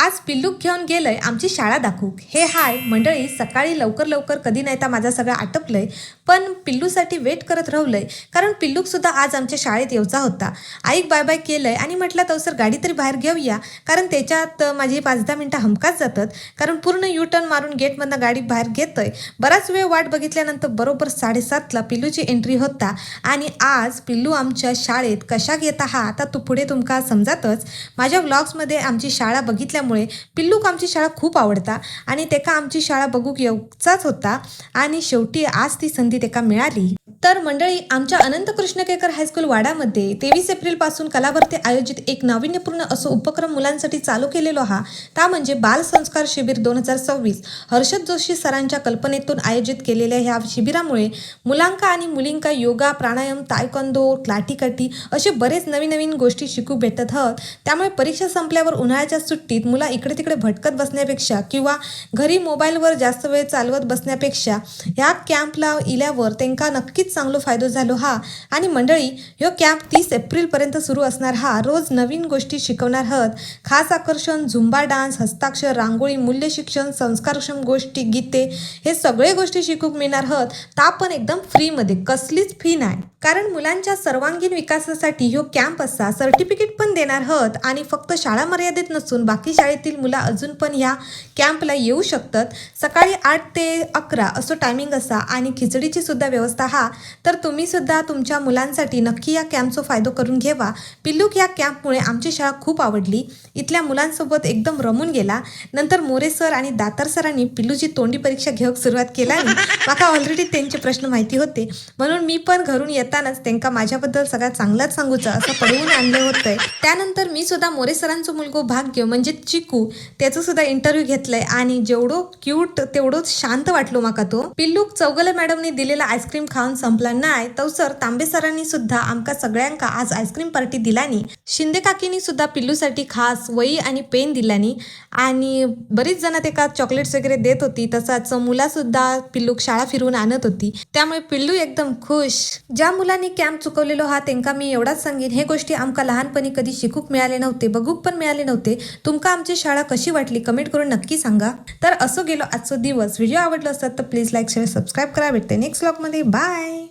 आज पिल्लूक घेऊन गेलंय आमची शाळा दाखवूक। हे हाय मंडळी, सकाळी लवकर लवकर कधी नाही तर माझं सगळं आटपलंय, पण पिल्लूसाठी वेट करत राहलोय कारण पिल्लूक सुद्धा आज आमच्या शाळेत येऊचा होता। आईक बाय बाय केलंय आणि म्हटलं तवसर गाडी तरी बाहेर घेऊया, कारण त्याच्यात माझी 5-10 मिनिटं हमकाच जातात, कारण पूर्ण यू टर्न मारून गेटमधनं गाडी बाहेर घेतोय। बराच वेळ वाट बघितल्यानंतर बरोबर 7:30ला पिल्लूची एंट्री होता आणि आज पिल्लू आमच्या शाळेत कशा घेता हा आता तू पुढे तुमका समजातच। माझ्या व्लॉग्समध्ये आमची शाळा बघितल्यामुळे पिल्लूक आमची शाळा खूप आवडता आणि तेका आमची शाळा बघूक येऊचाच होता आणि शेवटी आज ती संधी तेका मिळाली। तर मंडळी, आमच्या अनंत कृष्ण केकर हायस्कूल वाडामध्ये 23 एप्रिलपासून कलाभरती आयोजित एक नाविन्यपूर्ण असो उपक्रम मुलांसाठी चालू केलेलो हा, ता म्हणजे बाल संस्कार शिबिर 2026 हर्षद जोशी सरांच्या कल्पनेतून आयोजित केलेल्या ह्या शिबिरामुळे मुलांका आणि मुलींका योगा, प्राणायाम, तायक्वांदो, लाठीकाठी असे बरेच नवीन नवीन गोष्टी शिकू भेटत आहेत। त्यामुळे परीक्षा संपल्यावर उन्हाळ्याच्या सुट्टीत मुला इकडे तिकडे भटकत बसण्यापेक्षा किंवा घरी मोबाईलवर जास्त वेळ चालवत बसण्यापेक्षा ह्या कॅम्पला इल्यावर त्यांका नक्कीच चांगलो फायदो झालो हा। आणि मंडळी, ह्यो कॅम्प 30 एप्रिलपर्यंत सुरू असणार हा। रोज नवीन गोष्टी शिकवणार आहात। खास आकर्षण झुंबा डान्स, हस्ताक्षर, रांगोळी, मूल्य शिक्षण, संस्कारक्षम गोष्टी, गीते हे सगळे गोष्टी शिकूक मिळणार आहात, ता पण एकदम फ्रीमध्ये, कसलीच फी नाही। कारण मुलांच्या सर्वांगीण विकासासाठी ह्यो कॅम्प असा सर्टिफिकेट पण देणार आहात आणि फक्त शाळा मर्यादित नसून बाकी शाळेतील मुलं अजून पण ह्या कॅम्पला येऊ शकतात। सकाळी 8 ते 11 असं टायमिंग असा आणि खिचडीची सुद्धा व्यवस्था हा। तर तुम्ही सुद्धा तुमच्या मुलांसाठी नक्की या कॅम्पचा फायदा करून घ्यावा। पिल्लूक या कॅम्पमुळे आमची शाळा खूप आवडली, इथल्या मुलांसोबत एकदम रमून गेला। नंतर मोरे सर आणि दातार सरांनी पिल्लूची तोंडी परीक्षा घेऊक सुरुवात केला। माका ऑलरेडी त्यांचे प्रश्न माहिती होते, म्हणून मी पण घरून येतानाच त्यांना माझ्याबद्दल सगळ्यात चांगलाच सांगूचा असं पडवून आणले होते। त्यानंतर मी सुद्धा मोरे सरांचं मुलगो भाग्य म्हणजे चिकू त्याचं सुद्धा इंटरव्ह्यू घेतलंय आणि जेवढं क्यूट तेवढंच शांत वाटलो माका तो। पिल्लूक चौगले मॅडमनी दिलेला आईस्क्रीम खाऊन संपला नाही, तवसर तांबे सरांनी सुद्धा आमका सगळ्यांका आज आईस्क्रीम पार्टी दिलानी। शिंदे काकीनी सुद्धा पिल्लूसाठी खास वही आणि पेन दिलानी आणि बरीच जण तेका चॉकलेट्स वगैरे देत होती। तसाच मुला सुद्धा पिल्लूक शाळा फिरवून आणत होती, त्यामुळे पिल्लू एकदम खुश। ज्या मुलांनी कॅम्प चुकवलेलो हा त्यांका मी एवढाच सांगेन, हे गोष्टी आमका लहानपणी कधी शिकूक मिळाले नव्हते, बघूक पण मिळाले नव्हते। तुमका आमची शाळा कशी वाटली कमेंट करून नक्की सांगा। तर असो गेलो आजचा दिवस। व्हिडिओ आवडला असतात तर प्लीज लाईक, शेअर, सबस्क्राईब करा। भेटते नेक्स्ट व्लॉगमध्ये। बाय।